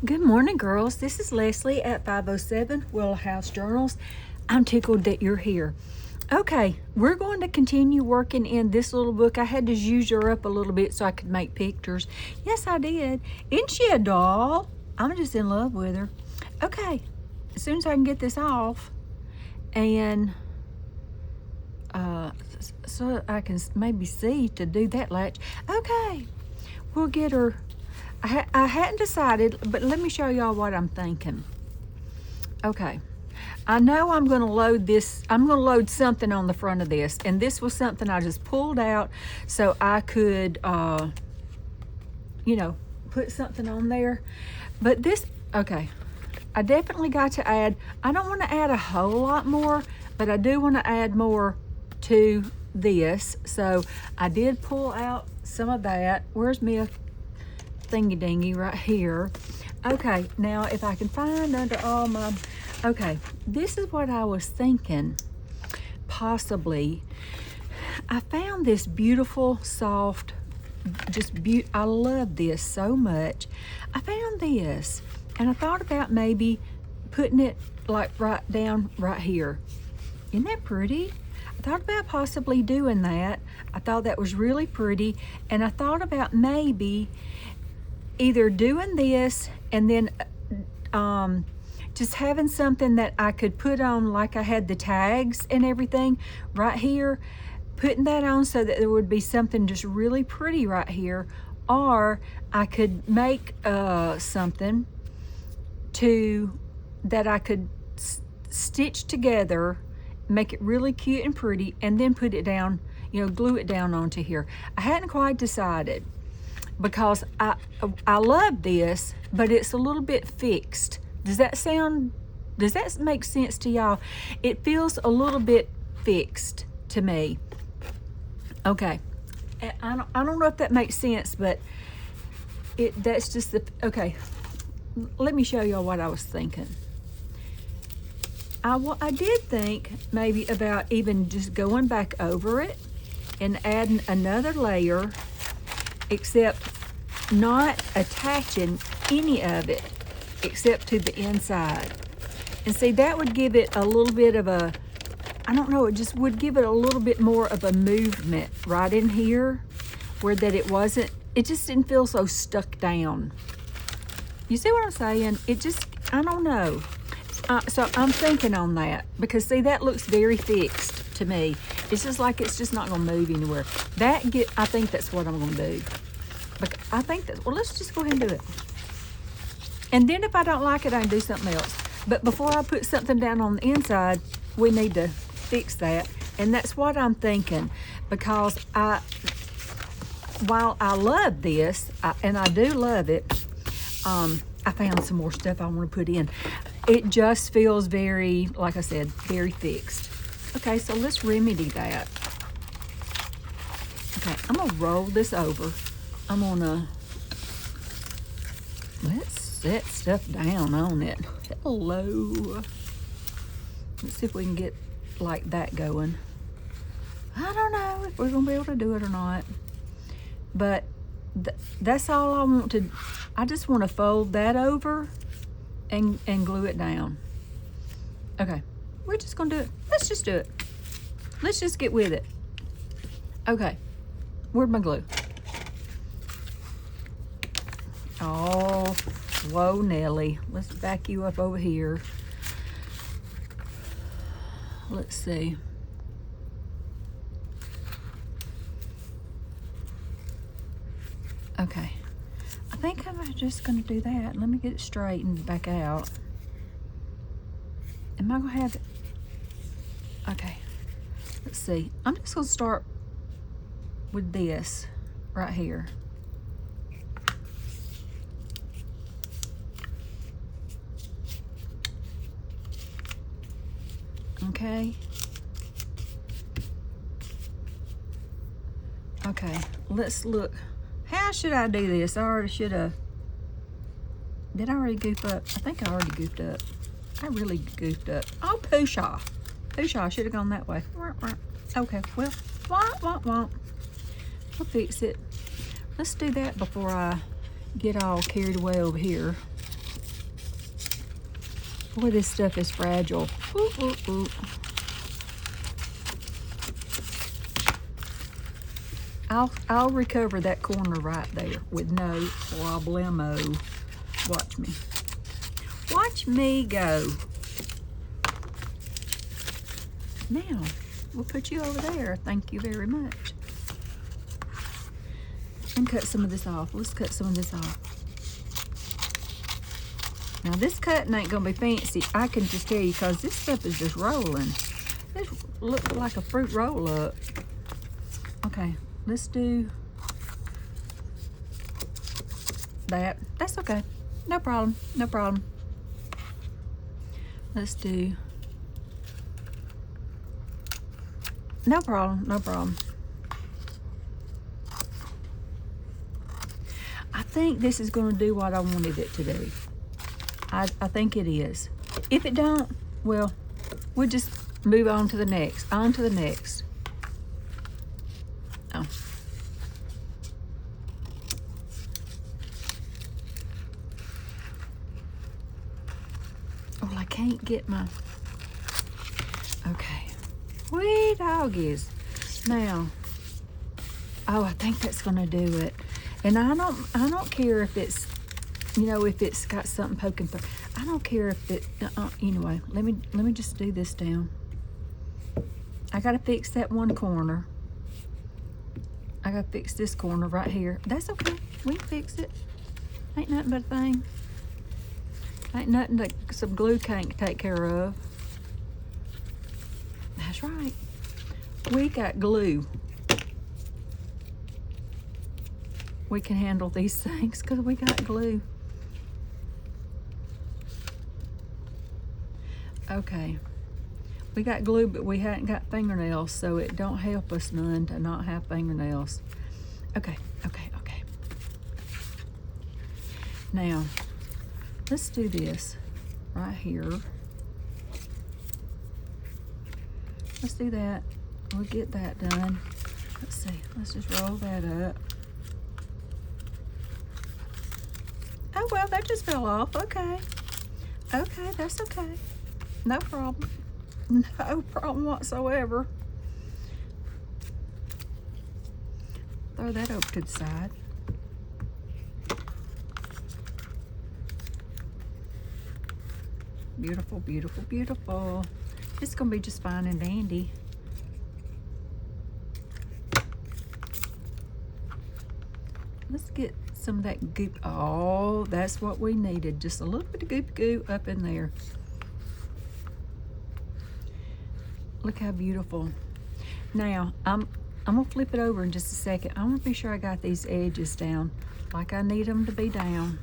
Good morning, girls. This is Leslie at 507 Willow House Journals. I'm tickled that you're here. Okay, we're going to continue working in this little book. I had to zhuzh her up a little bit so I could make pictures. Yes, I did. Isn't she a doll? I'm just in love with her. Okay, as soon as I can get this off and so I can maybe see to do that latch. Okay, we'll get her. I hadn't decided, but let me show y'all what I'm thinking. Okay, I know I'm going to load this. I'm going to load something on the front of this, and this was something I just pulled out so I could, put something on there. But this, okay, I definitely got to add. I don't want to add a whole lot more, but I do want to add more to this. So I did pull out some of that. Where's my thingy dingy right here? Okay, now if I can find under all my, okay, this is what I was thinking. Possibly, I found this beautiful, soft, I love this so much. I found this, and I thought about maybe putting it like right down right here. Isn't that pretty? I thought about possibly doing that. I thought that was really pretty, and I thought about maybe either doing this and then just having something that I could put on, like I had the tags and everything right here, putting that on so that there would be something just really pretty right here. Or I could make something that I could stitch together, make it really cute and pretty, and then put it down, glue it down onto here. I hadn't quite decided, because I love this, but it's a little bit fixed. Does that make sense to y'all? It feels a little bit fixed to me. Okay, I don't know if that makes sense, but that's just okay. Let me show y'all what I was thinking. I did think maybe about even just going back over it and adding another layer, except not attaching any of it except to the inside. And see, that would give it a little bit of a, I don't know, it just would give it a little bit more of a movement right in here, where that it just didn't feel so stuck down. You see what I'm saying? It just, I don't know. So I'm thinking on that, because see, that looks very fixed to me. It's just like it's just not gonna move anywhere. I think that's what I'm gonna do. But I think that, well, let's just go ahead and do it. And then if I don't like it, I can do something else. But before I put something down on the inside, we need to fix that. And that's what I'm thinking, because while I love this, and I do love it, I found some more stuff I want to put in. It just feels very, like I said, very fixed. Okay, so let's remedy that. Okay, I'm gonna roll this over. I'm gonna, let's set stuff down on it. Hello. Let's see if we can get like that going. I don't know if we're gonna be able to do it or not, but that's all I want to. I just want to fold that over and glue it down. Okay, we're just gonna do it. Let's just do it. Let's just get with it. Okay, where'd my glue? Oh, whoa, Nelly. Let's back you up over here. Let's see. Okay, I think I'm just gonna do that. Let me get it straightened back out. Am I gonna have it? Okay, let's see. I'm just gonna start with this right here. Okay. Okay, let's look. How should I do this? I already should have. Did I already goof up? I think I already goofed up. I really goofed up. Oh, pooshaw. Pooshaw, I should have gone that way. Okay, well, we'll fix it. Let's do that before I get all carried away over here. Boy, this stuff is fragile. Ooh, ooh, ooh. I'll recover that corner right there with no problemo. Watch me. Watch me go. Now, we'll put you over there. Thank you very much. And cut some of this off. Let's cut some of this off. Now, this cutting ain't gonna be fancy. I can just tell you, because this stuff is just rolling. This looks like a fruit roll-up. Okay, let's do that. That's okay. No problem. No problem. Let's do... No problem. No problem. I think this is going to do what I wanted it to do. I think it is. If it don't, well, we'll just move on to the next. On to the next. Oh. Oh, I can't get my... Okay. Wee doggies. Now, oh, I think that's going to do it. And I don't care if it's, you know, if it's got something poking through. I don't care if it, anyway, let me just do this down. I got to fix that one corner. I got to fix this corner right here. That's okay. We can fix it. Ain't nothing but a thing. Ain't nothing that some glue can't take care of. That's right. We got glue. We can handle these things because we got glue. Okay. We got glue, but we hadn't got fingernails, so it don't help us none to not have fingernails. Okay, okay, okay. Now, let's do this right here. Let's do that. We'll get that done. Let's see. Let's just roll that up. Oh, well, that just fell off. Okay. Okay, that's okay. No problem. No problem whatsoever. Throw that over to the side. Beautiful, beautiful, beautiful. It's gonna be just fine and dandy. Let's get some of that goop. Oh, that's what we needed. Just a little bit of goop goo up in there. Look how beautiful. Now, I'm gonna flip it over in just a second. I wanna be sure I got these edges down like I need them to be down.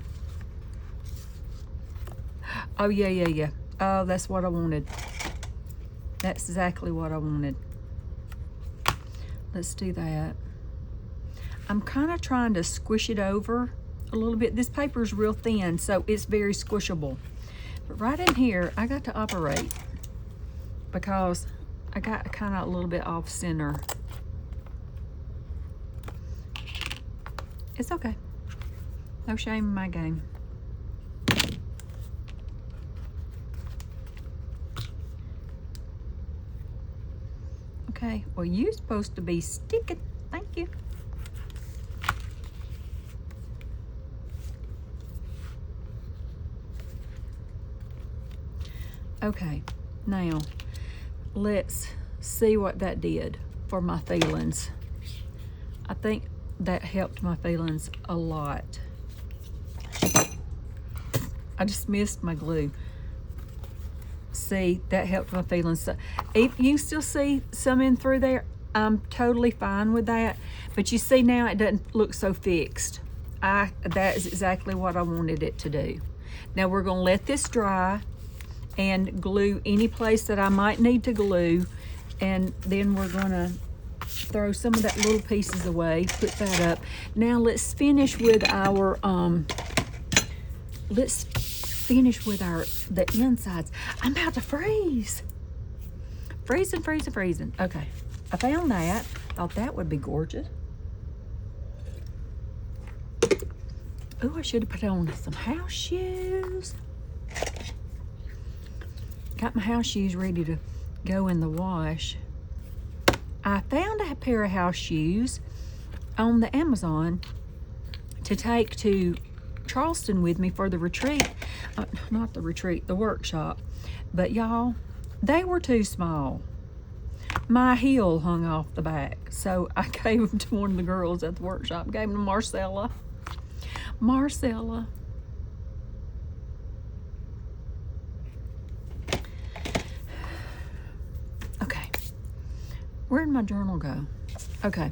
Oh, yeah, yeah, yeah. Oh, that's what I wanted. That's exactly what I wanted. Let's do that. I'm kind of trying to squish it over a little bit. This paper is real thin, so it's very squishable. But right in here, I got to operate because I got kind of a little bit off center. It's okay. No shame in my game. Okay, well, you're supposed to be sticking. Thank you. Okay, now let's see what that did for my feelings. I think that helped my feelings a lot. I just missed my glue. See, that helped my feelings. So if you still see some in through there, I'm totally fine with that. But you see now it doesn't look so fixed. That is exactly what I wanted it to do. Now we're gonna let this dry and glue any place that I might need to glue, and then we're gonna throw some of that little pieces away, put that up. Now let's finish with our the insides. I'm about to freeze. Freezing, freezing, freezing. Okay, I found that. Thought that would be gorgeous. Oh, I should have put on some house shoes. got my house shoes ready to go in the wash. I found a pair of house shoes on the Amazon to take to Charleston with me for the retreat. Not the retreat, the workshop. But y'all, they were too small. My heel hung off the back, so I gave them to one of the girls at the workshop. Gave them to Marcella. Okay, where'd my journal go? Okay,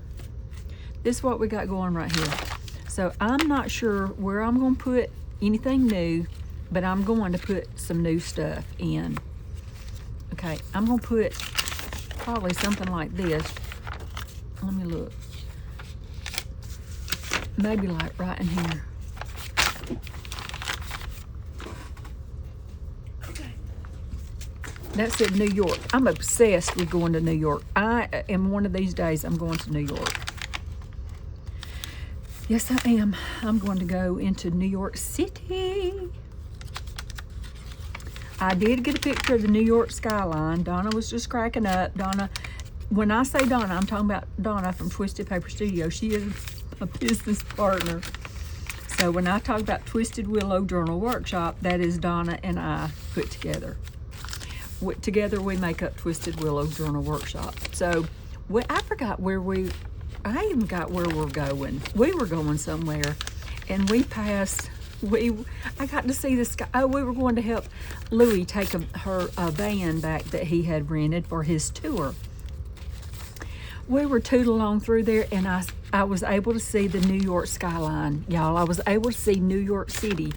this is what we got going right here. So I'm not sure where I'm going to put anything new, but I'm going to put some new stuff in. Okay, I'm going to put probably something like this. Let me look. Maybe like right in here. Okay. That's in New York. I'm obsessed with going to New York. I am one of these days I'm going to New York. Yes, I am. I'm going to go into New York City. I did get a picture of the New York skyline. Donna was just cracking up. Donna, when I say Donna, I'm talking about Donna from Twisted Paper Studio. She is a business partner. So when I talk about Twisted Willow Journal Workshop, that is Donna and I put together. Together we make up Twisted Willow Journal Workshop. So I forgot where I even got where we're going. We were going somewhere, and we passed. I got to see this guy. Oh, we were going to help Louie take a van back that he had rented for his tour. We were tooting along through there, and I was able to see the New York skyline, y'all. I was able to see New York City.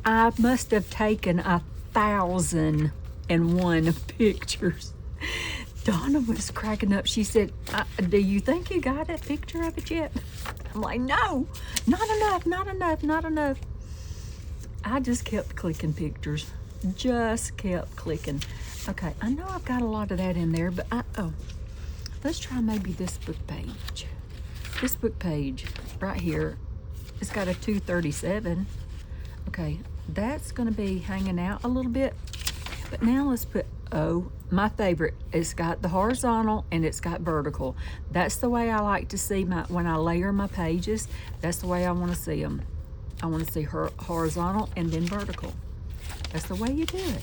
I must have taken 1,001 pictures. Donna was cracking up. She said, do you think you got a picture of it yet? I'm like, no, not enough. I just kept clicking pictures. Just kept clicking. Okay, I know I've got a lot of that in there, but let's try maybe this book page. This book page right here, it's got a 237. Okay, that's gonna be hanging out a little bit. But now let's put, my favorite, it's got the horizontal and it's got vertical. That's the way I like to see when I layer my pages, that's the way I want to see them. I want to see horizontal and then vertical. That's the way you do it,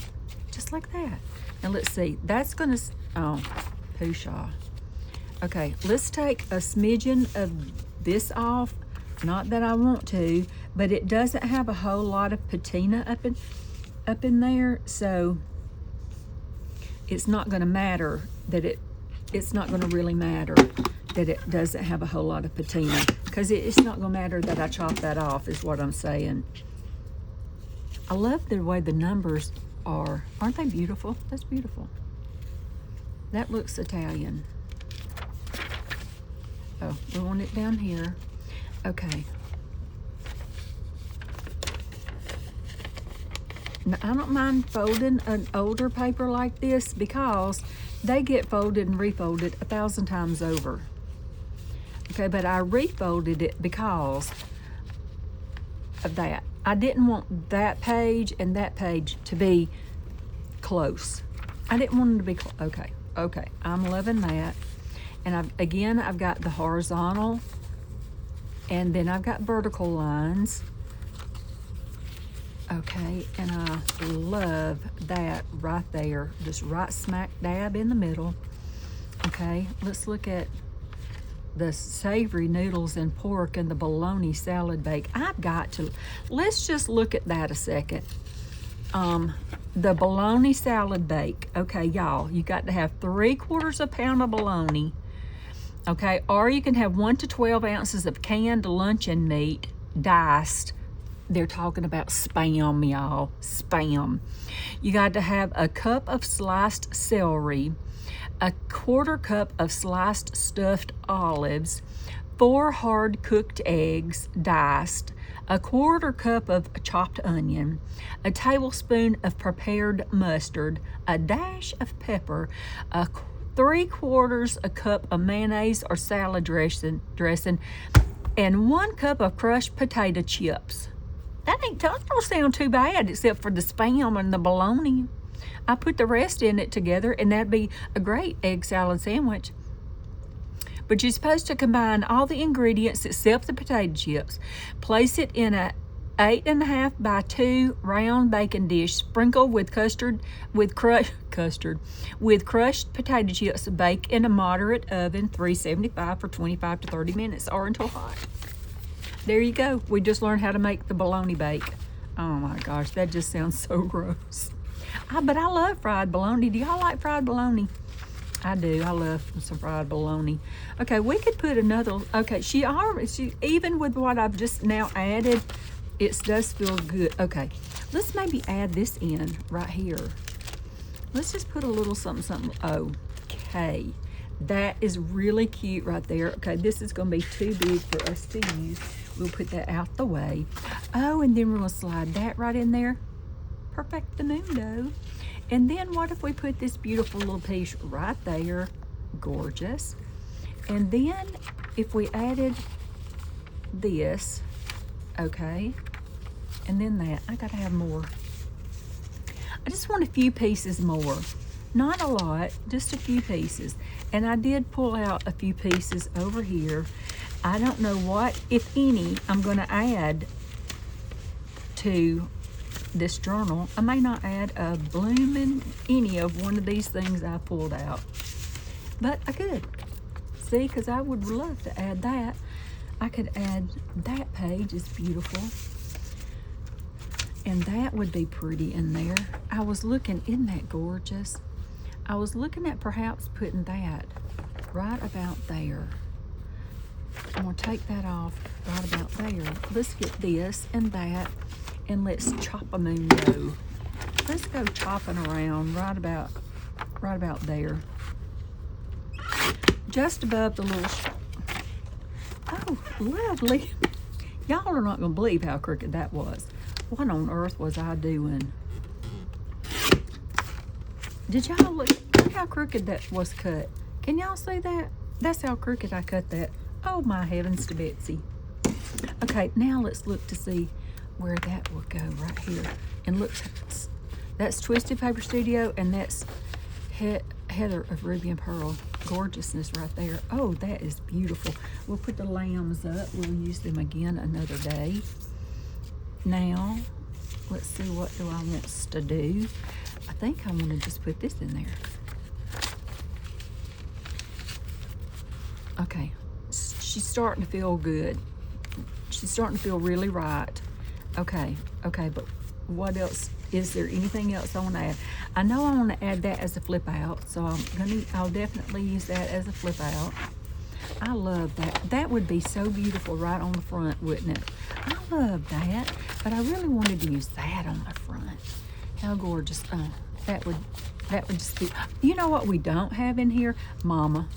just like that. Now let's see, that's gonna, pooshaw. Okay, let's take a smidgen of this off. Not that I want to, but it doesn't have a whole lot of patina up in there, so it's not going to matter that it's not going to really matter that it doesn't have a whole lot of patina, because it's not going to matter that I chop that off, is what I'm saying. I love the way the numbers are. Aren't they beautiful? That's beautiful. That looks Italian. Oh, we want it down here. Okay. Now, I don't mind folding an older paper like this because they get folded and refolded 1,000 times over. Okay, but I refolded it because of that. I didn't want that page and that page to be close. I didn't want them to be close. Okay, I'm loving that. And I've got the horizontal, and then I've got vertical lines. Okay, and I love that right there, just right smack dab in the middle. Okay, let's look at the savory noodles and pork and the bologna salad bake. Let's just look at that a second. The bologna salad bake. Okay, y'all, you got to have 3/4 pound of bologna. Okay, or you can have 1 to 12 ounces of canned luncheon meat, diced. They're talking about Spam, y'all, Spam. You got to have a cup of sliced celery, a 1/4 cup of sliced stuffed olives, 4 hard cooked eggs, diced, a 1/4 cup of chopped onion, a tablespoon of prepared mustard, a dash of pepper, a 3/4 cup of mayonnaise or salad dressing, and 1 cup of crushed potato chips. That don't sound too bad, except for the Spam and the bologna. I put the rest in it together, and that'd be a great egg salad sandwich. But you're supposed to combine all the ingredients except the potato chips. Place it in a 8.5 by 2 round baking dish. Sprinkle with crushed potato chips. Bake in a moderate oven, 375 for 25 to 30 minutes or until hot. There you go. We just learned how to make the bologna bake. Oh my gosh, that just sounds so gross. But I love fried bologna. Do y'all like fried bologna? I do. I love some fried bologna. Okay, we could put another. Okay, she even with what I've just now added, it does feel good. Okay, let's maybe add this in right here. Let's just put a little something. Okay, that is really cute right there. Okay, this is going to be too big for us to use. We'll put that out the way. Oh, and then we're going to slide that right in there. Perfectamundo. And then what if we put this beautiful little piece right there? Gorgeous. And then if we added this, okay, and then that, I gotta have more. I just want a few pieces more. Not a lot, just a few pieces. And I did pull out a few pieces over here. I don't know what, if any, I'm gonna add to this journal. I may not add a blooming any of one of these things I pulled out, but I could. See, because I would love to add that. I could add that page, is beautiful. And that would be pretty in there. I was looking, isn't that gorgeous? I was looking at perhaps putting that right about there. I'm gonna take that off right about there. Let's get this and that. And let's chop-a-mundo. Let's go chopping around right about there. Just above the little, oh, lovely. Y'all are not gonna believe how crooked that was. What on earth was I doing? Did y'all look how crooked that was cut? Can y'all see that? That's how crooked I cut that. Oh my heavens to Betsy. Okay, now let's look to see where that will go right here. And look, that's Twisted Paper Studio, and that's Heather of Ruby and Pearl. Gorgeousness right there. Oh, that is beautiful. We'll put the lambs up. We'll use them again another day. Now, let's see, what do I want to do? I think I'm gonna just put this in there. Okay, she's starting to feel good. She's starting to feel really right. Okay, but what else? Is there anything else I want to add? I know I want to add that as a flip out, so I'll definitely use that as a flip out. I love that. That would be so beautiful right on the front, wouldn't it? I love that, but I really wanted to use that on the front. How gorgeous. That would just be. You know what we don't have in here? Mama.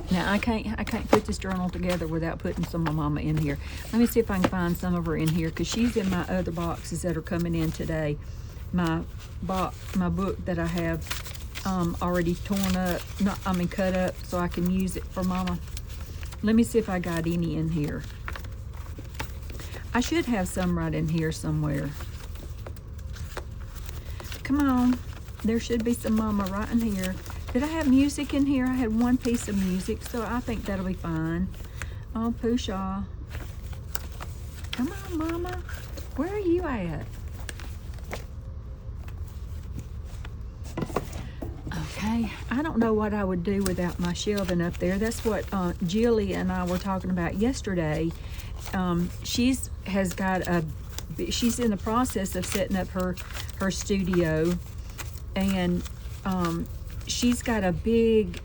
Now I can't put this journal together without putting some of Mama in here. Let me see if I can find some of her in here, because she's in my other boxes that are coming in today. My book that I have already torn up, cut up, so I can use it for Mama. Let me see if I got any in here. I should have some right in here somewhere. Come on, there should be some Mama right in here. Did I have music in here? I had one piece of music, so I think that'll be fine. Oh, Pushaw. Come on, Mama. Where are you at? Okay, I don't know what I would do without my shelving up there. That's what Jilly and I were talking about yesterday. She's in the process of setting up her studio, and she's got a big,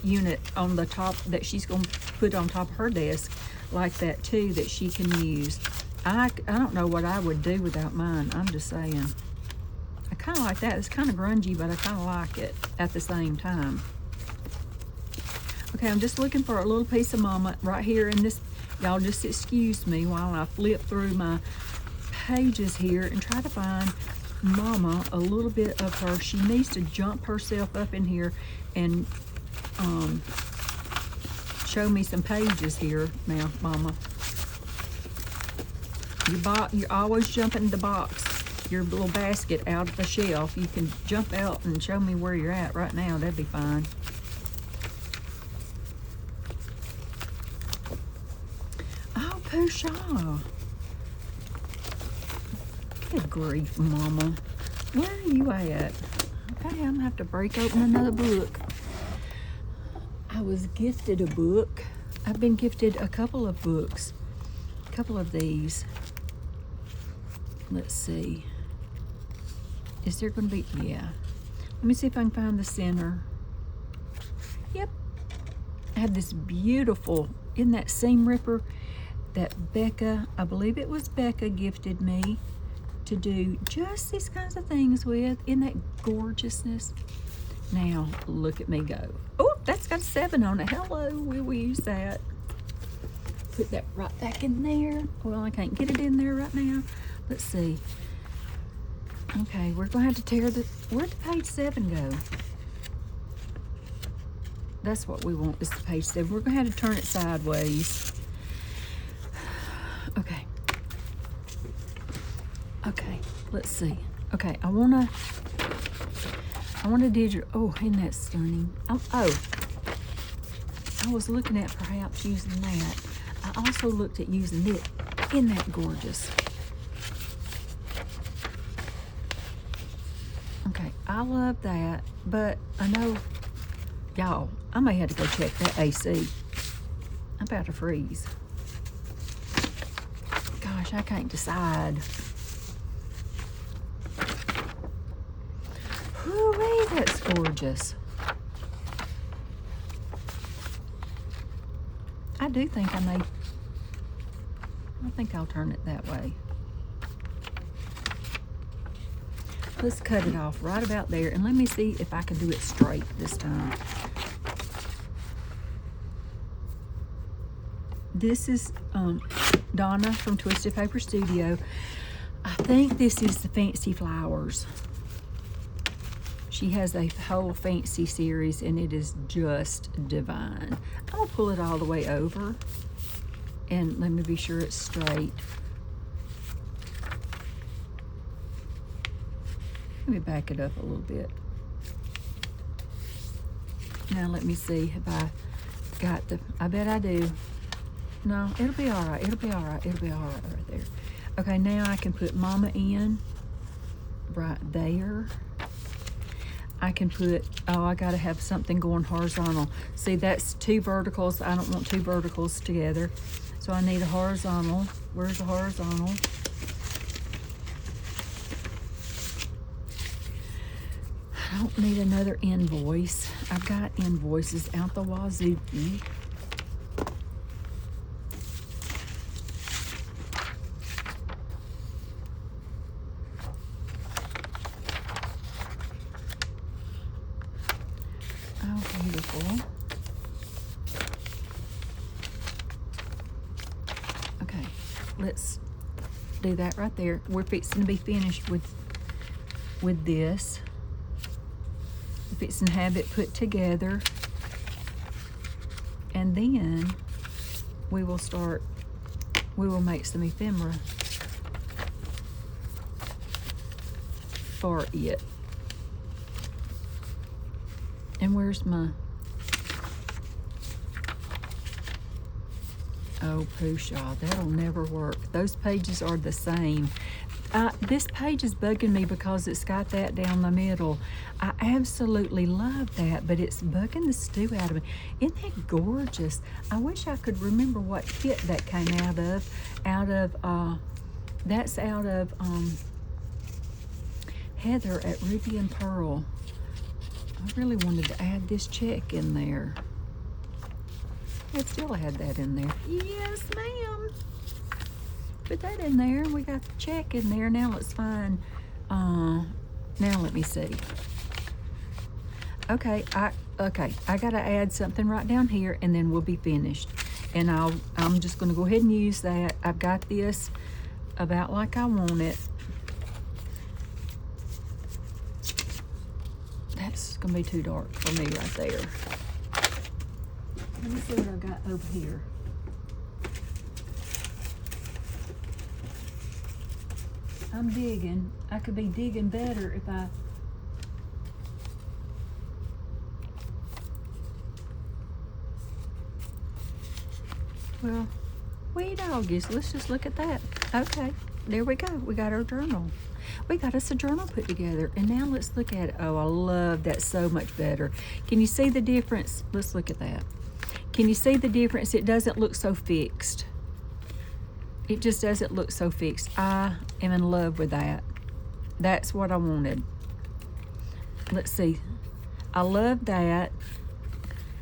unit on the top that she's going to put on top of her desk like that too, that she can use. I don't know what I would do without mine. I'm just saying. I kind of like that. It's kind of grungy, but I kind of like it at the same time. Okay, I'm just looking for a little piece of Mama right here in this. Y'all just excuse me while I flip through my pages here and try to find Mama, a little bit of her. She needs to jump herself up in here and show me some pages here now, Mama. You're always jumping the box. your little basket out of the shelf. You can jump out and show me where you're at right now. That'd be fine. Oh, Pooshah. Good grief, Mama. Where are you at? Okay, I'm gonna have to break open another book. I was gifted a book. I've been gifted a couple of books. A couple of these. Let's see. Is there gonna be, yeah. Let me see if I can find the center. Yep. I have this beautiful, isn't that seam ripper that Becca, I believe it was Becca, gifted me to do just these kinds of things with. Isn't that gorgeousness? Now, look at me go. Oh, that's got a 7 on it. Hello, we will use that. Put that right back in there. Well, I can't get it in there right now. Let's see. Okay, we're gonna have to tear where'd the page 7 go? That's what we want, is the page 7. We're gonna have to turn it sideways. Okay. Okay, let's see. Okay, I wanna digital, oh, isn't that stunning? Oh, I was looking at perhaps using that. I also looked at using it. Isn't that gorgeous? Okay, I love that, but I know, y'all, I may have to go check that AC. I'm about to freeze. Gosh, I can't decide. Whoo-wee, that's gorgeous. I do think I think I'll turn it that way. Let's cut it off right about there, and let me see if I can do it straight this time. This is Donna from Twisted Paper Studio. I think this is the Fancy Flowers. She has a whole fancy series, and it is just divine. I'm gonna pull it all the way over, and let me be sure it's straight. Let me back it up a little bit. Now let me see if I got the, I bet I do. No, it'll be all right, it'll be all right, it'll be all right right there. Okay, now I can put Mama in right there. I can put, oh, I gotta have something going horizontal. See, that's 2 verticals. I don't want 2 verticals together. So I need a horizontal. Where's the horizontal? I don't need another invoice. I've got invoices out the wazoo. Oh, beautiful. Okay, let's do that right there. We're fixing to be finished with this. We're fixing to have it put together. And then we will make some ephemera for it. And where's my, oh, Pooshah, that'll never work. Those pages are the same. This page is bugging me because it's got that down the middle. I absolutely love that, but it's bugging the stew out of me. Isn't that gorgeous? I wish I could remember what kit that came out of. That's out of Heather at Ruby and Pearl. I really wanted to add this check in there. I'd still had that in there. Yes, ma'am. Put that in there. We got the check in there. Now let's find, now let me see. Okay, I gotta add something right down here, and then we'll be finished. And I'm just gonna go ahead and use that. I've got this about like I want it. That's gonna be too dark for me right there. Let me see what I've got over here. I'm digging. I could be digging better if I... Well, we doggies, let's just look at that. Okay, there we go. We got our journal. We got us a journal put together. And now let's look at it. Oh, I love that so much better. Can you see the difference? Let's look at that. Can you see the difference? It doesn't look so fixed. It just doesn't look so fixed. I am in love with that. That's what I wanted. Let's see. I love that,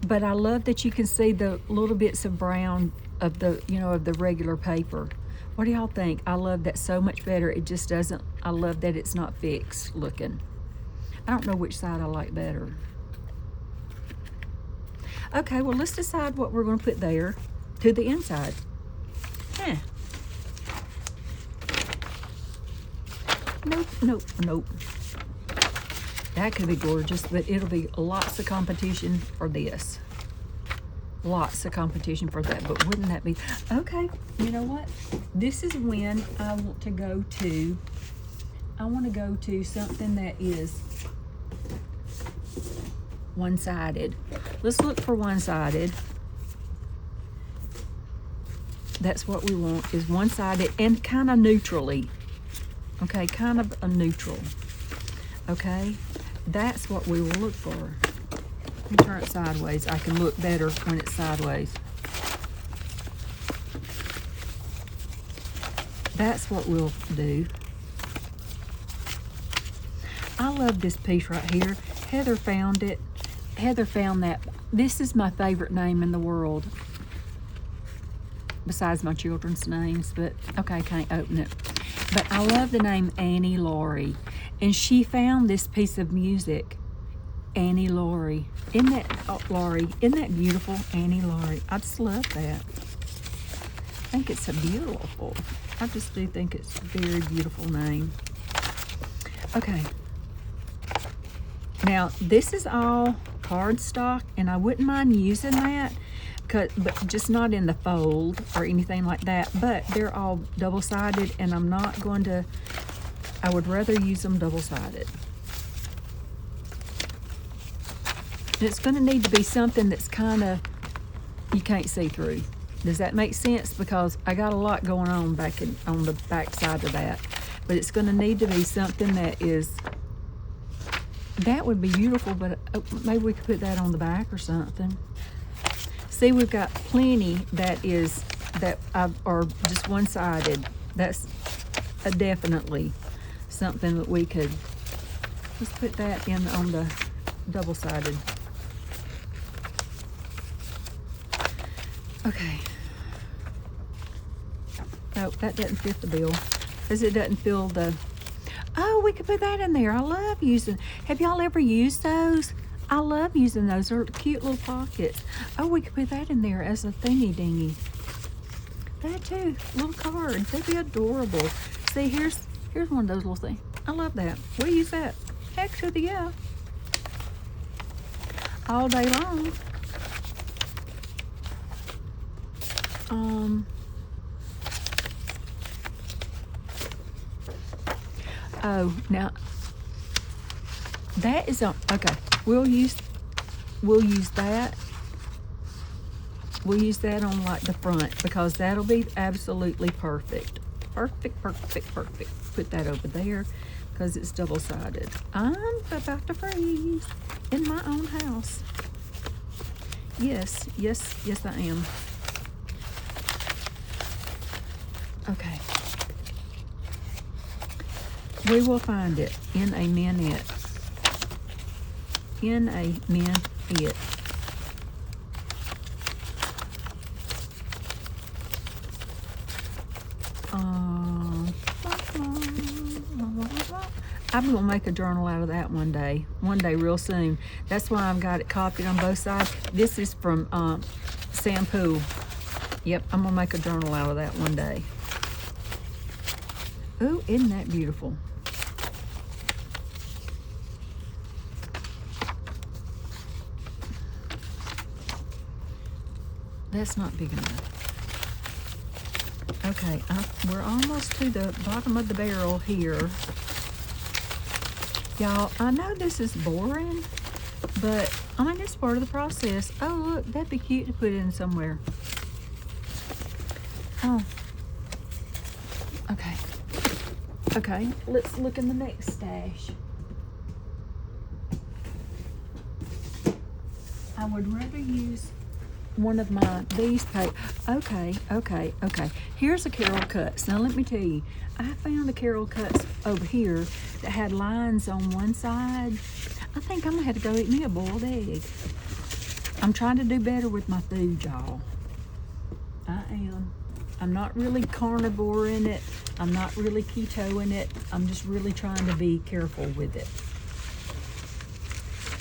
but I love that you can see the little bits of brown of the, you know, of the regular paper. What do y'all think? I love that so much better. It just doesn't, I love that it's not fixed looking. I don't know which side I like better. Okay, well, let's decide what we're going to put there to the inside. Huh. Nope, nope, nope. That could be gorgeous, but it'll be lots of competition for this. Lots of competition for that, but wouldn't that be... Okay, you know what? This is when I want to go to... I want to go to something that is one-sided. Let's look for one-sided. That's what we want, is one-sided and kind of neutrally. Okay, kind of a neutral. Okay, that's what we will look for. Let me turn it sideways. I can look better when it's sideways. That's what we'll do. I love this piece right here. Heather found it. Heather found that. This is my favorite name in the world, besides my children's names, but okay, I can't open it. But I love the name Annie Laurie, and she found this piece of music, Annie Laurie. Isn't that, oh, Laurie, isn't that beautiful, Annie Laurie? I just love that. I think it's a beautiful, I just do think it's a very beautiful name. Okay. Now, this is all cardstock, and I wouldn't mind using that, but just not in the fold or anything like that. But they're all double-sided, and I'm not going to, I would rather use them double-sided. It's going to need to be something that's kind of, you can't see through. Does that make sense? Because I got a lot going on on the back side of that. But it's going to need to be something that is, that would be beautiful, but maybe we could put that on the back or something. See, we've got plenty that are just one-sided. That's definitely something that we could, let's put that in on the double-sided. Okay. Oh, that doesn't fit the bill, because it doesn't fill the, oh, we could put that in there. I love using, have y'all ever used those? I love using those. They're cute little pockets. Oh, we could put that in there as a thingy dingy. That too, little cards. They'd be adorable. See, here's one of those little things. I love that. We'll use that. Heck to the yeah. All day long. Oh, now that is on, okay. We'll use that. We'll use that on like the front, because that'll be absolutely perfect. Perfect, perfect, perfect. Put that over there because it's double-sided. I'm about to freeze in my own house. Yes, yes, yes I am. Okay. We will find it in a minute. In a minute. I'm gonna make a journal out of that one day real soon. That's why I've got it copied on both sides. This is from Shampoo. Yep, I'm gonna make a journal out of that one day. Ooh, isn't that beautiful? That's not big enough. Okay, we're almost to the bottom of the barrel here. Y'all, I know this is boring, but I mean, it's part of the process. Oh, look, that'd be cute to put in somewhere. Oh, okay. Okay, let's look in the next stash. I would rather use one of these paper. Okay. Here's a Carol Cuts. Now let me tell you, I found a Carol Cuts over here that had lines on one side. I think I'm gonna have to go eat me a boiled egg. I'm trying to do better with my food, y'all. I am. I'm not really carnivore in it. I'm not really keto in it. I'm just really trying to be careful with it.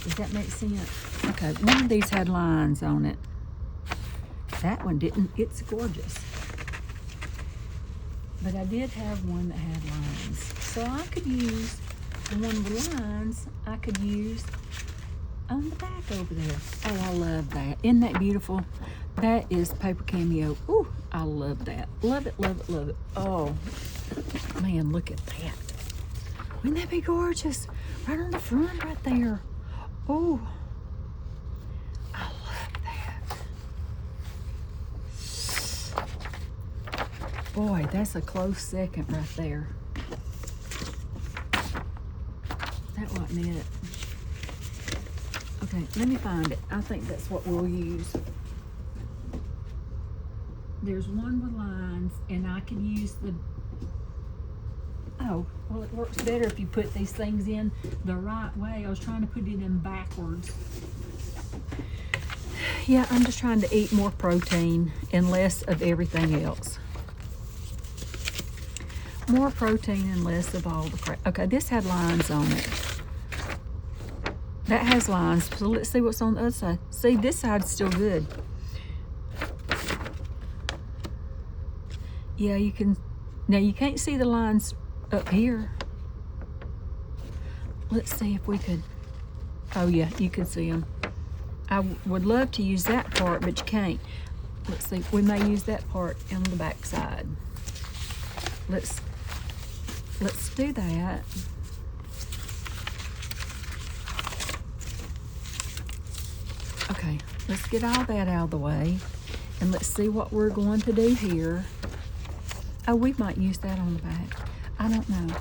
Does that make sense? Okay, one of these had lines on it. That one didn't. It's gorgeous. But I did have one that had lines. So I could use the one with lines. I could use on the back over there. Oh, I love that. Isn't that beautiful? That is paper cameo. Ooh, I love that. Love it, love it, love it. Oh, man, look at that. Wouldn't that be gorgeous? Right on the front right there. Oh, I love that. Boy, that's a close second right there. That wasn't it. Okay, let me find it. I think that's what we'll use. There's one with lines, and I can use the... Oh, well, it works better if you put these things in the right way. I was trying to put it in backwards. Yeah, I'm just trying to eat more protein and less of everything else. More protein and less of all the crap. Okay, this had lines on it. That has lines, so let's see what's on the other side. See, this side's still good. Yeah, you can, now you can't see the lines up here. Let's see if we could, oh yeah, you can see them. I would love to use that part, but you can't. Let's see, we may use that part on the back side. Let's do that. Okay, let's get all that out of the way, and let's see what we're going to do here. Oh, we might use that on the back. I don't know.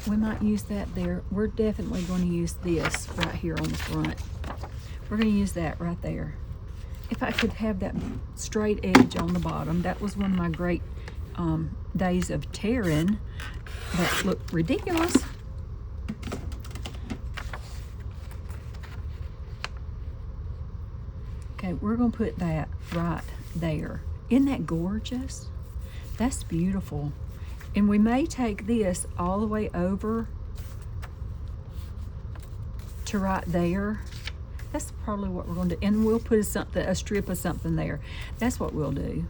We might use that there. We're definitely going to use this right here on the front. We're going to use that right there. If I could have that straight edge on the bottom. That was one of my great days of tearing that looked ridiculous. Okay, we're going to put that right there. Isn't that gorgeous? That's beautiful. And we may take this all the way over to right there. That's probably what we're going to do. And we'll put a strip of something there. That's what we'll do.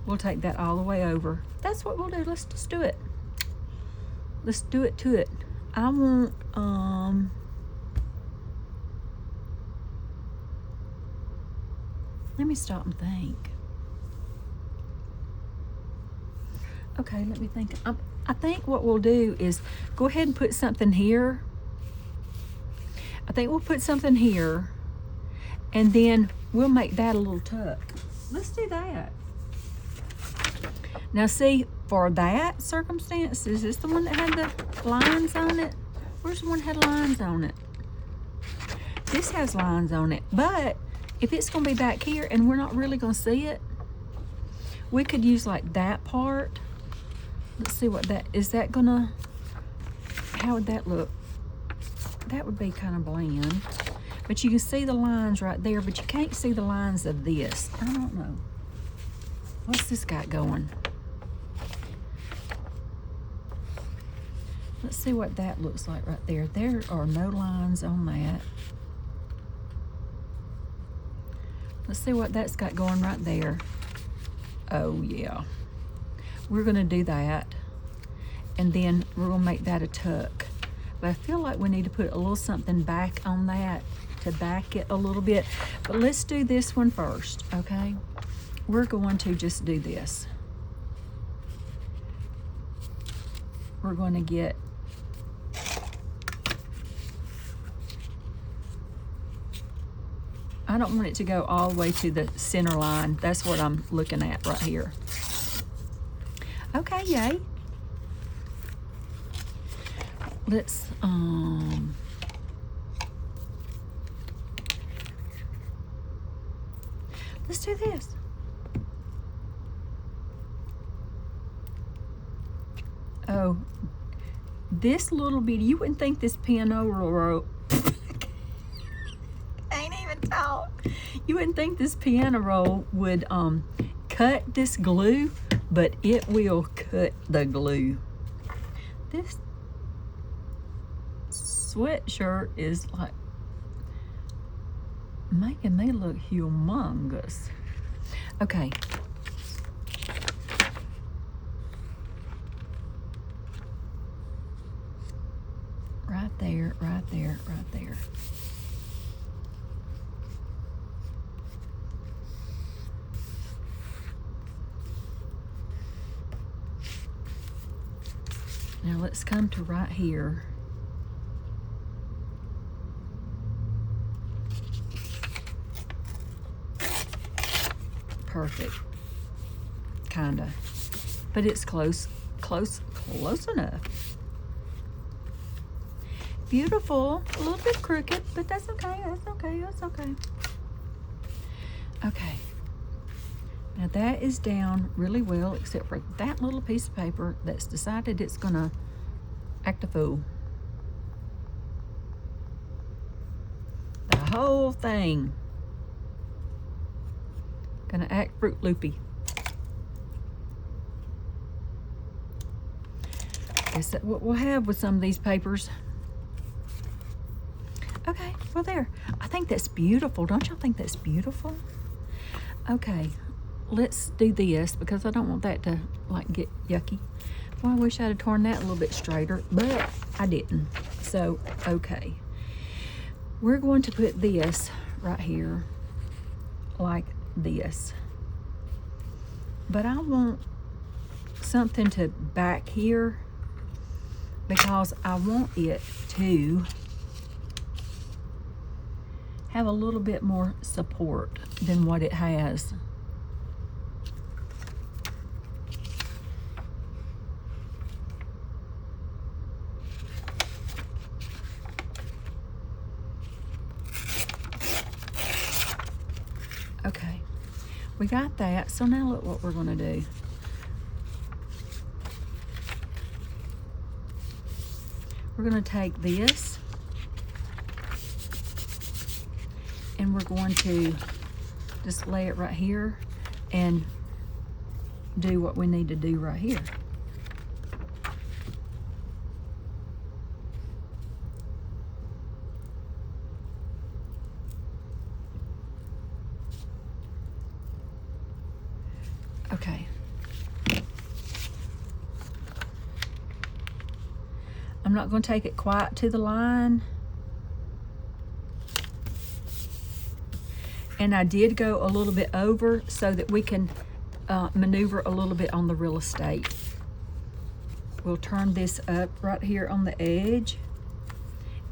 We'll take that all the way over. That's what we'll do. Let's just do it. Let's do it to it. I want, let me stop and think. Okay, let me think. I think what we'll do is go ahead and put something here. I think we'll put something here, and then we'll make that a little tuck. Let's do that. Now see, for that circumstance, is this the one that had the lines on it? Where's the one that had lines on it? This has lines on it, but if it's gonna be back here and we're not really gonna see it, we could use like that part. Let's see what that, is that gonna, how would that look? That would be kind of bland. But you can see the lines right there, but you can't see the lines of this. I don't know. What's this got going? Let's see what that looks like right there. There are no lines on that. Let's see what that's got going right there. Oh yeah. We're gonna do that, and then we're gonna make that a tuck. But I feel like we need to put a little something back on that to back it a little bit. But let's do this one first, okay? we're going to just do this. We're going to get I don't want it to go all the way to the center line. That's what I'm looking at right here. Okay, yay. Let's do this. Oh, this little bitty, you wouldn't think this piano roll, can't even talk. You wouldn't think this piano roll would cut this glue, but it will cut the glue. This sweatshirt is like making me look humongous. Okay. Right there, right there, right there. Now let's come to right here. Perfect. Kinda. But it's close enough. Beautiful. A little bit crooked, but that's okay, that's okay, that's okay. Okay. Now that is down really well, except for that little piece of paper that's decided it's gonna act a fool. The whole thing gonna act Fruit Loopy. Is that what we'll have with some of these papers? Okay, well there. I think that's beautiful. Don't y'all think that's beautiful? Okay, let's do this because I don't want that to like get yucky. Well, I wish I'd have torn that a little bit straighter, but I didn't. So, okay. We're going to put this right here like this. But I want something to back here because I want it to have a little bit more support than what it has. Okay, we got that. So now look what we're gonna do. We're gonna take this and we're going to just lay it right here and do what we need to do right here. Okay. I'm not going to take it quite to the line. And I did go a little bit over so that we can maneuver a little bit on the real estate. We'll turn this up right here on the edge,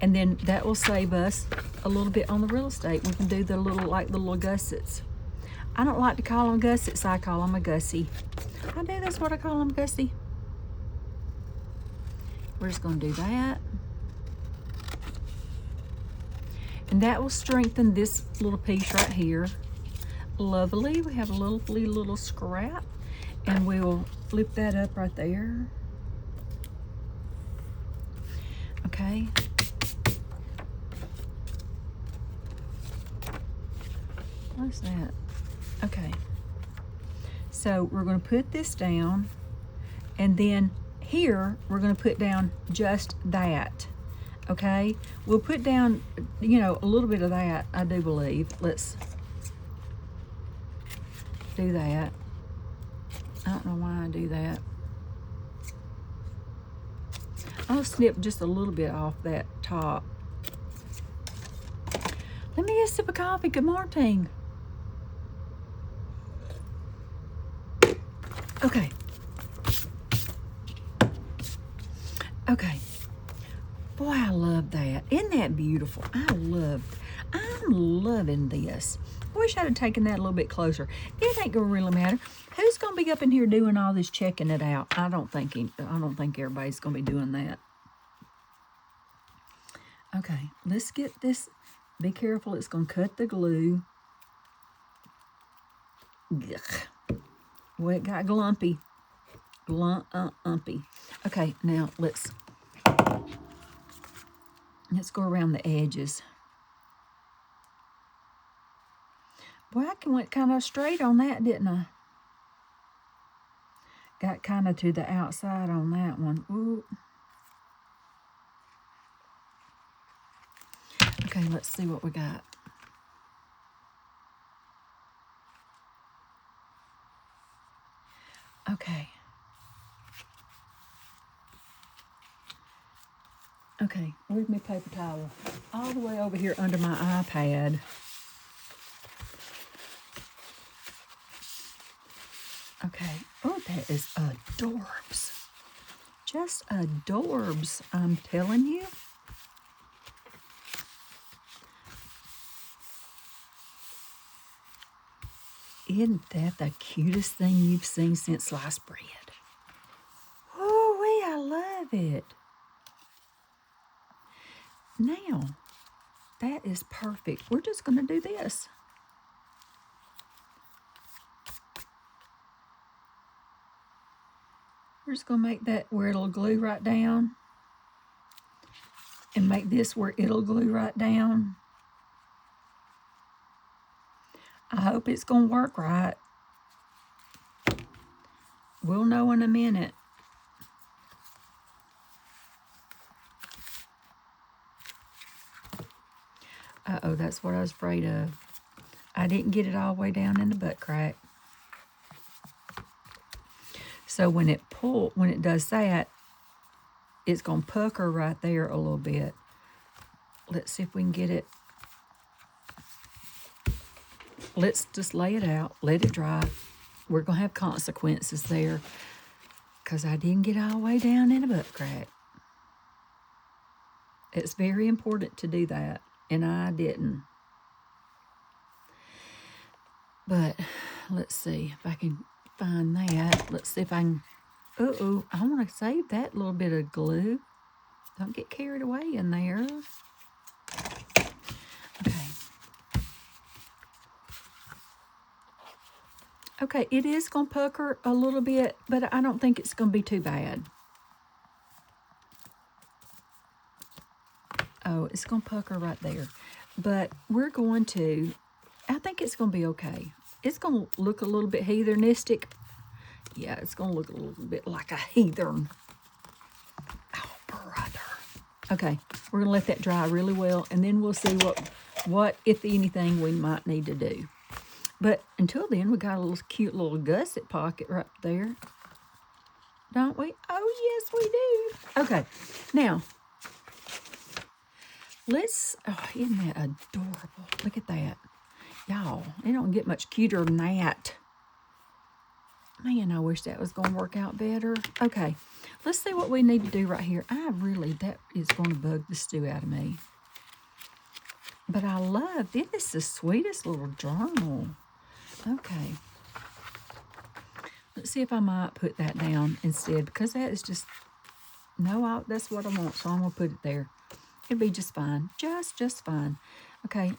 and then that will save us a little bit on the real estate. We can do the little, like the little gussets. I don't like to call them gussets, I call them a gussie. I do, that's what I call them, gussie. We're just gonna do that. And that will strengthen this little piece right here. Lovely, we have a lovely little scrap, and we'll flip that up right there. Okay. What's that? Okay. So we're gonna put this down, and then here we're gonna put down just that. Okay, we'll put down, you know, a little bit of that, I do believe. Let's do that. I don't know why I do that. I'll snip just a little bit off that top. Let me get a sip of coffee. Good morning. Okay. Okay. Boy, I love that. Isn't that beautiful? I'm loving this. I wish I'd have taken that a little bit closer. It ain't gonna really matter. Who's gonna be up in here doing all this checking it out? I don't think everybody's gonna be doing that. Okay, let's get this. Be careful, it's gonna cut the glue. Ugh. Well, it got glumpy. Glumpy. Okay, now let's go around the edges. Boy, I went kind of straight on that, didn't I? Got kind of to the outside on that one. Ooh. Okay, let's see what we got. Okay. Okay, where's my paper towel? All the way over here under my iPad. Okay. Oh, that is adorbs. Just adorbs, I'm telling you. Isn't that the cutest thing you've seen since sliced bread? Oh, I love it. Now, that is perfect. We're just going to do this. We're just going to make that where it'll glue right down. And make this where it'll glue right down. I hope it's going to work right. We'll know in a minute. Uh-oh, that's what I was afraid of. I didn't get it all the way down in the butt crack. So when it does that, it's going to pucker right there a little bit. Let's see if we can get it. Let's just lay it out, let it dry. We're going to have consequences there because I didn't get all the way down in the butt crack. It's very important to do that, and I didn't. But let's see if I can find that. Let's see if I can. Uh-oh, I want to save that little bit of glue. Don't get carried away in there. Okay. Okay, it is going to pucker a little bit, but I don't think it's going to be too bad. Oh, it's going to pucker right there. But we're going to, I think it's going to be okay. It's going to look a little bit heathenistic. Yeah, it's going to look a little bit like a heathen. Oh, brother. Okay, we're going to let that dry really well, and then we'll see what, if anything, we might need to do. But until then, we got a little cute little gusset pocket right there. Don't we? Oh, yes, we do. Okay, now, isn't that adorable? Look at that. Y'all, it don't get much cuter than that. Man, I wish that was going to work out better. Okay, let's see what we need to do right here. That is going to bug the stew out of me. But I love this. It's the sweetest little journal. Okay. Let's see if I might put that down instead, because that is just, that's what I want, so I'm going to put it there. It'll be just fine. Just fine. Okay.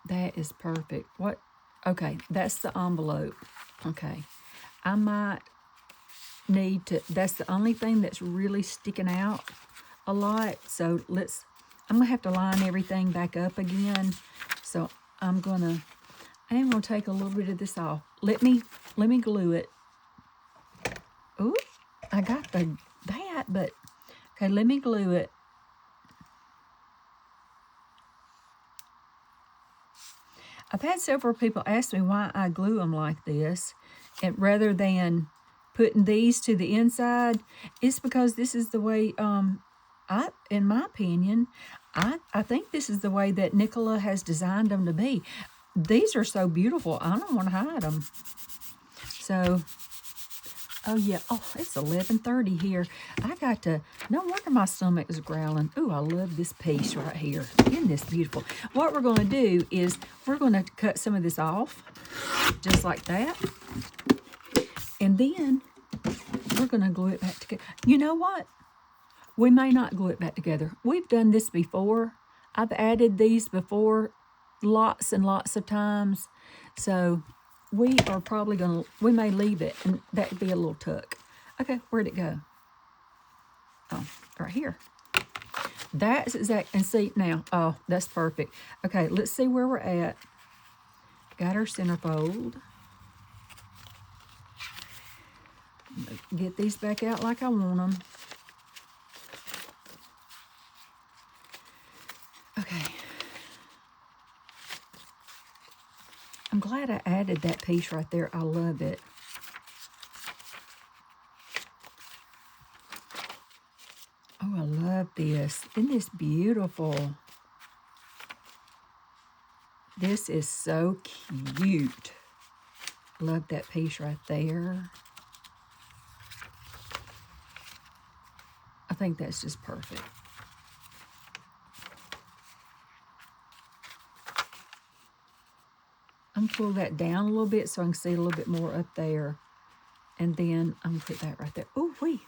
That is perfect. Okay, that's the envelope. Okay. I might need to, that's the only thing that's really sticking out a lot. So I'm going to have to line everything back up again. So I am going to take a little bit of this off. Let me glue it. Ooh, I got that, but okay, let me glue it. I've had several people ask me why I glue them like this, and rather than putting these to the inside. It's because this is the way, in my opinion, I think this is the way that Nicola has designed them to be. these are so beautiful. I don't want to hide them. So, oh yeah, oh, it's 11:30 here. I got to, no wonder my stomach is growling. Ooh, I love this piece right here. Isn't this beautiful? What we're going to do is we're going to cut some of this off, just like that. And then we're going to glue it back together. You know what? We may not glue it back together. We've done this before. I've added these before lots and lots of times. So we are probably going to, we may leave it, and that would be a little tuck. Okay, where'd it go? Oh, right here. That's exact, and see now, oh, that's perfect. Okay, let's see where we're at. Got our centerfold. Get these back out like I want them. Okay. I'm glad I added that piece right there. I love it. Oh, I love this. Isn't this beautiful? This is so cute. Love that piece right there. I think that's just perfect. I'm gonna pull that down a little bit so I can see a little bit more up there. And then I'm gonna put that right there. Oh, wait.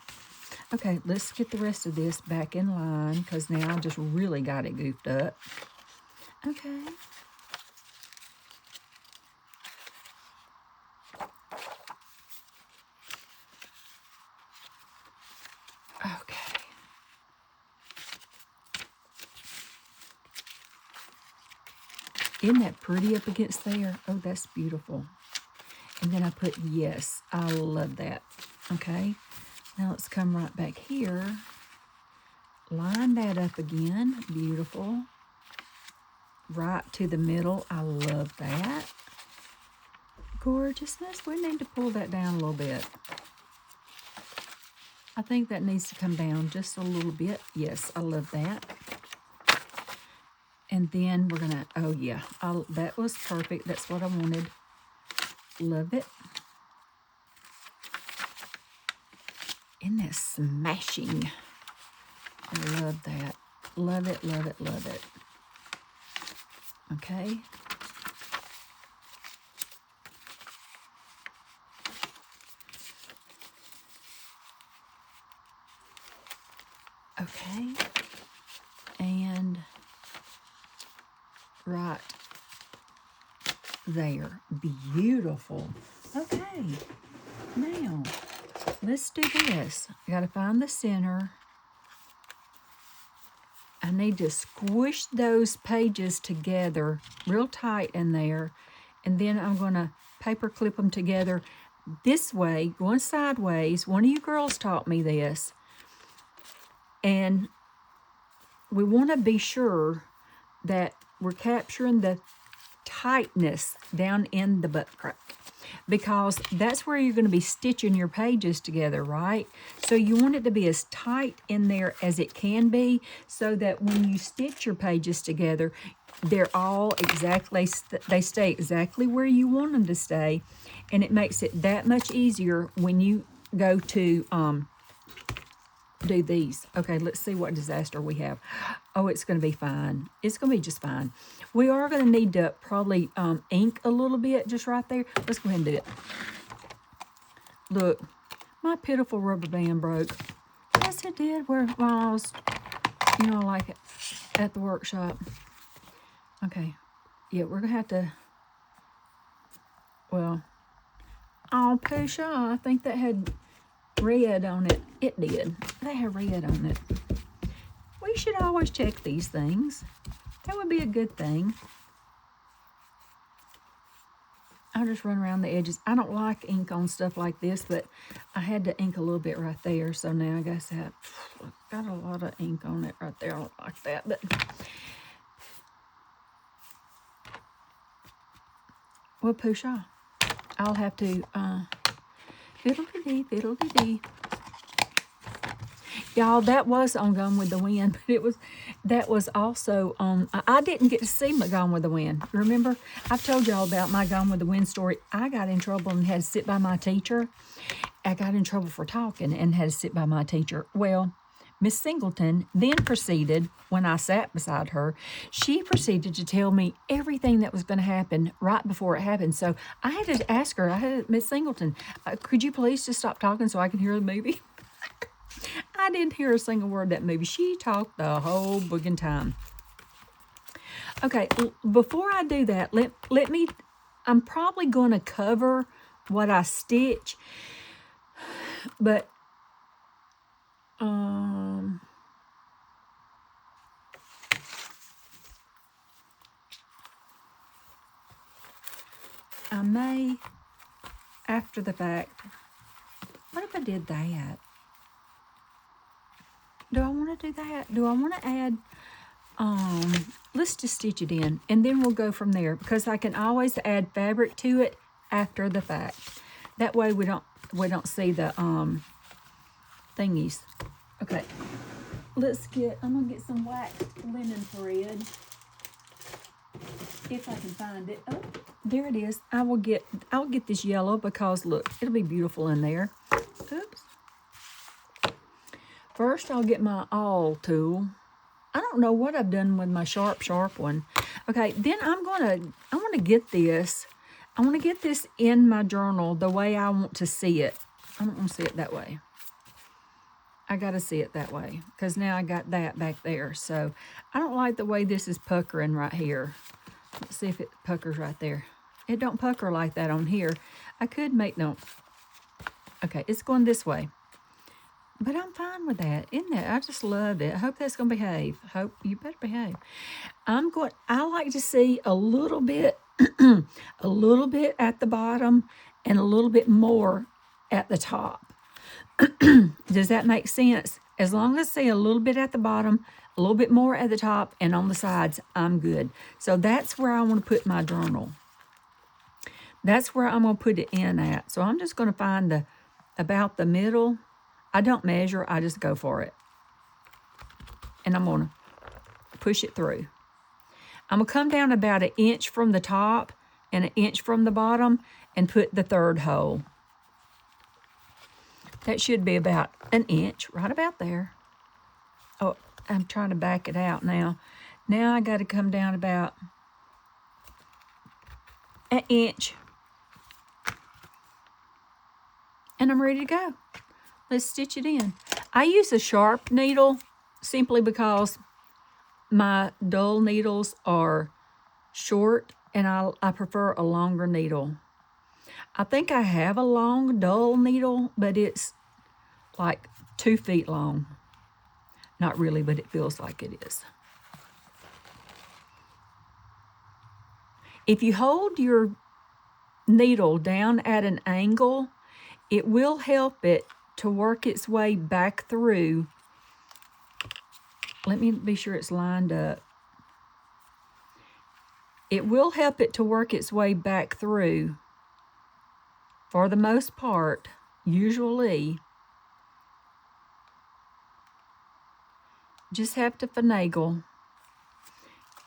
Okay, let's get the rest of this back in line because now I just really got it goofed up. Okay. Okay. Isn't that pretty up against there? Oh, that's beautiful. And then I put yes. I love that. Okay. Now let's come right back here. Line that up again. Beautiful. Right to the middle. I love that. Gorgeousness. We need to pull that down a little bit. I think that needs to come down just a little bit. Yes, I love that. And then we're gonna, oh yeah, that was perfect. That's what I wanted. Love it. Isn't that smashing? I love that. Love it, love it, love it. Okay. Okay. And right there. Beautiful. Okay. Now, let's do this. I got to find the center. I need to squish those pages together real tight in there. And then I'm going to paper clip them together this way, going sideways. One of you girls taught me this. And we want to be sure that we're capturing the tightness down in the butt crack, because that's where you're going to be stitching your pages together, right? So you want it to be as tight in there as it can be, so that when you stitch your pages together, they're all exactly, they stay exactly where you want them to stay, and it makes it that much easier when you go to do these. Okay, let's see what disaster we have. Oh, it's going to be fine. It's going to be just fine. We are going to need to probably ink a little bit just right there. Let's go ahead and do it. Look, my pitiful rubber band broke. Yes, it did. Where I was, like at the workshop. Okay. Yeah, we're going to have to, well, oh, Pusha, I think that had red on it. It did. They had red on it. We should always check these things. That would be a good thing. I'll just run around the edges. I don't like ink on stuff like this, but I had to ink a little bit right there. So now I guess I've got a lot of ink on it right there. I don't like that, but we'll push off. I'll have to fiddle-dee-dee, fiddle-dee-dee. Y'all, that was on Gone with the Wind, but that was also on, I didn't get to see my Gone with the Wind. Remember, I've told y'all about my Gone with the Wind story. I got in trouble and had to sit by my teacher. I got in trouble for talking and had to sit by my teacher. Well, Miss Singleton then proceeded, when I sat beside her, she proceeded to tell me everything that was going to happen right before it happened. So I had to ask her, Miss Singleton, could you please just stop talking so I can hear the movie? I didn't hear a single word of that movie. She talked the whole boogin' time. Okay, before I do that, let me, I'm probably going to cover what I stitch, but I may, after the fact, what if I did that? Do I want to do that? Do I want to add, let's just stitch it in, and then we'll go from there, because I can always add fabric to it after the fact. That way we don't see the thingies. Okay, I'm gonna get some waxed linen thread, if I can find it. Oh, there it is. I'll get this yellow, because look, it'll be beautiful in there. Oops. First, I'll get my awl tool. I don't know what I've done with my sharp one. Okay, then I want to get this. I want to get this in my journal the way I want to see it. I don't want to see it that way. I got to see it that way, because now I got that back there. So I don't like the way this is puckering right here. Let's see if it puckers right there. It don't pucker like that on here. I could make, no. Okay, it's going this way. But I'm fine with that, isn't it? I just love it. I hope that's going to behave. Hope you better behave. I like to see a little bit, a little bit at the bottom and a little bit more at the top. Does that make sense? As long as I see a little bit at the bottom, a little bit more at the top, and on the sides, I'm good. So that's where I want to put my journal. That's where I'm going to put it in at. So I'm just going to find about the middle. I don't measure, I just go for it. And I'm going to push it through. I'm going to come down about 1 inch from the top and 1 inch from the bottom and put the third hole. That should be about 1 inch, right about there. Oh, I'm trying to back it out now. Now I got to come down about 1 inch. And I'm ready to go. Let's stitch it in. I use a sharp needle simply because my dull needles are short and I prefer a longer needle. I think I have a long dull needle, but it's like 2 feet long. Not really, but it feels like it is. If you hold your needle down at an angle, it will help it to work its way back through. Let me be sure it's lined up. It will help it to work its way back through. For the most part, usually, just have to finagle.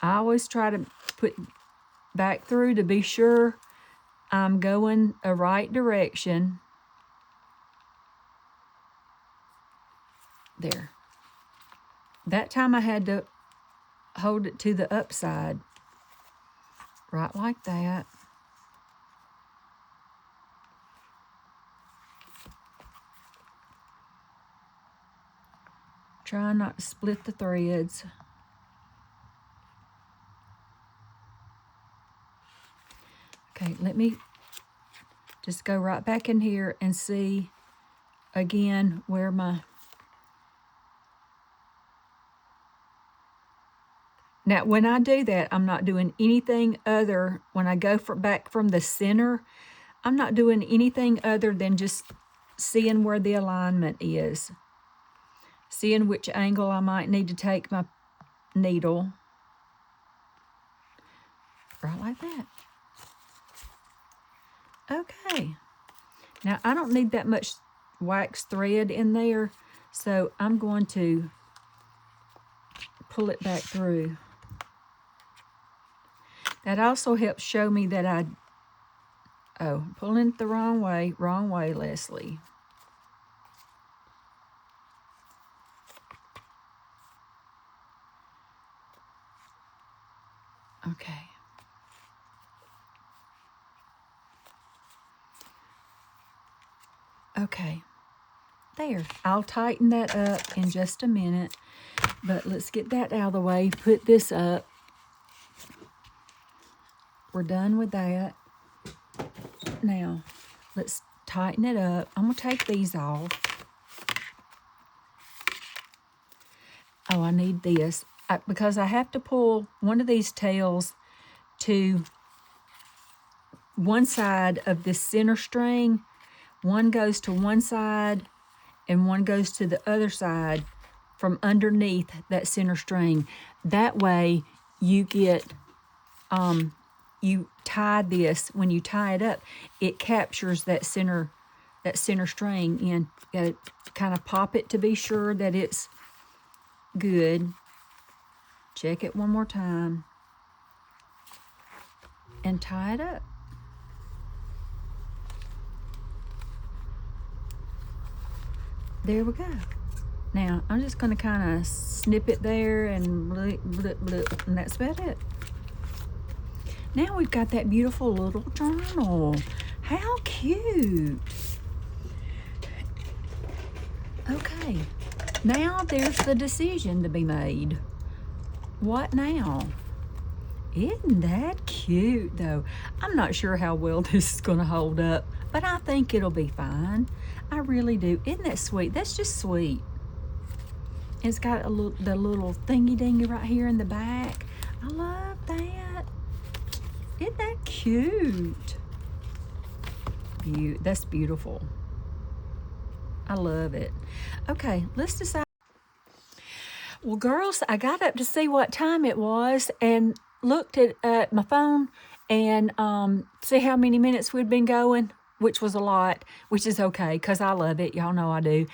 I always try to put back through to be sure I'm going a right direction. There. That time I had to hold it to the upside. Right like that. Try not to split the threads. Okay, let me just go right back in here and see again where my... Now, when I do that, I'm not doing anything other, when I go back from the center, I'm not doing anything other than just seeing where the alignment is. Seeing which angle I might need to take my needle. Right like that. Okay. Now, I don't need that much wax thread in there, So I'm going to pull it back through. That also helps show me that pulling it the wrong way, Leslie. Okay. Okay. There. I'll tighten that up in just a minute, but let's get that out of the way. Put this up. We're done with that. Now, let's tighten it up. I'm going to take these off. Oh, I need this. Because I have to pull one of these tails to one side of this center string. One goes to one side and one goes to the other side from underneath that center string. That way you get, you tie this, when you tie it up, it captures that center string in. You gotta kind of pop it to be sure that it's good. Check it one more time and tie it up. There we go. Now, I'm just going to kind of snip it there and blip, blip, blip, and that's about it. Now we've got that beautiful little journal. How cute. Okay, now there's the decision to be made. What now? Isn't that cute, though? I'm not sure how well this is going to hold up, but I think it'll be fine. I really do. Isn't that sweet? That's just sweet. It's got the little thingy-dingy right here in the back. I love that. Isn't that cute? That's beautiful. I love it. Okay, let's decide. Well, girls, I got up to see what time it was and looked at my phone and see how many minutes we'd been going, which was a lot, which is okay because I love it. Y'all know I do.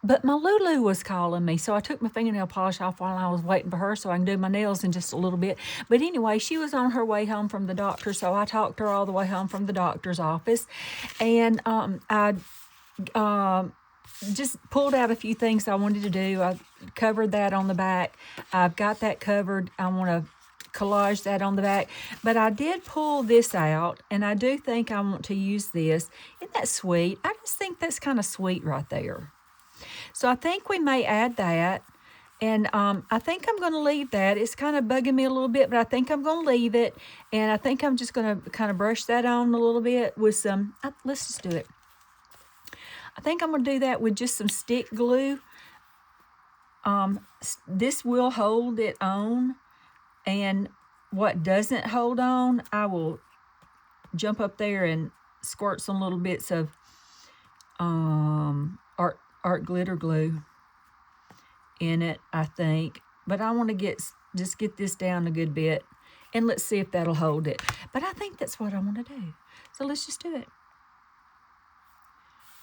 But my Lulu was calling me, so I took my fingernail polish off while I was waiting for her so I can do my nails in just a little bit. But anyway, she was on her way home from the doctor, so I talked to her all the way home from the doctor's office. And I just pulled out a few things I wanted to do. I covered that on the back. I've got that covered. I want to collage that on the back. But I did pull this out, and I do think I want to use this. Isn't that sweet? I just think that's kind of sweet right there. So I think we may add that. And I think I'm going to leave that. It's kind of bugging me a little bit, but I think I'm going to leave it. And I think I'm just going to kind of brush that on a little bit with some, let's just do it. I think I'm going to do that with just some stick glue. This will hold it on, and what doesn't hold on, I will jump up there and squirt some little bits of art glitter glue in it, I think. But I want to just get this down a good bit, and let's see if that'll hold it. But I think that's what I want to do. So let's just do it.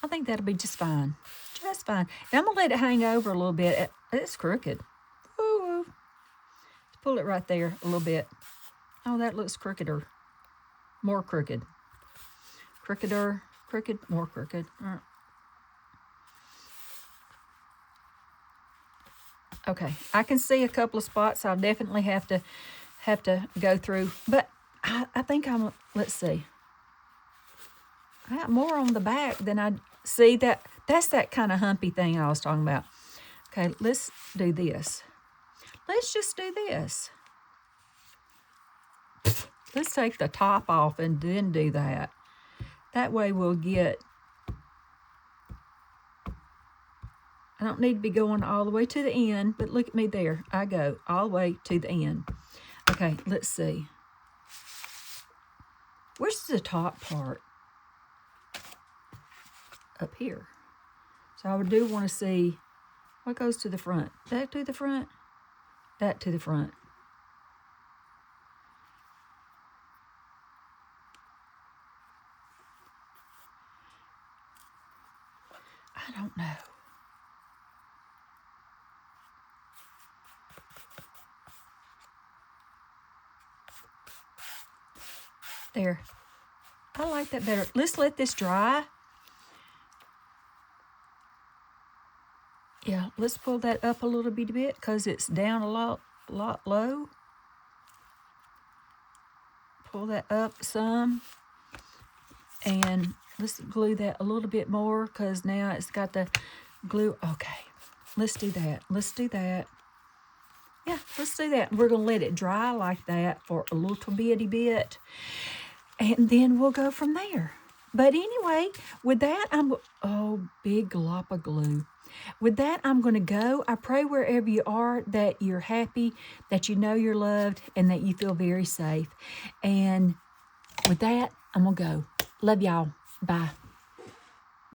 I think that'll be just fine. Just fine. And I'm going to let it hang over a little bit. It's crooked. Ooh. Let's pull it right there a little bit. Oh, that looks crookeder. More crooked. Crookeder, crooked, more crooked. Okay, I can see a couple of spots I'll definitely have to go through. But I think let's see. I got more on the back than I see. That's that kind of humpy thing I was talking about. Okay, let's do this. Let's just do this. Let's take the top off and then do that. That way we'll get, I don't need to be going all the way to the end, but look at me there. I go all the way to the end. Okay, let's see. Where's the top part? Up here. So I do want to see what goes to the front. That to the front, that to the front. I don't know. There. I like that better. Let's let this dry. Yeah, let's pull that up a little bit because it's down a lot low. Pull that up some. And let's glue that a little bit more because now it's got the glue. Okay, let's do that. Let's do that. Yeah, let's do that. We're going to let it dry like that for a little bitty bit. And then we'll go from there. But anyway, with that, oh, big glop of glue. With that, I'm going to go. I pray wherever you are that you're happy, that you know you're loved, and that you feel very safe. And with that, I'm going to go. Love y'all. Bye.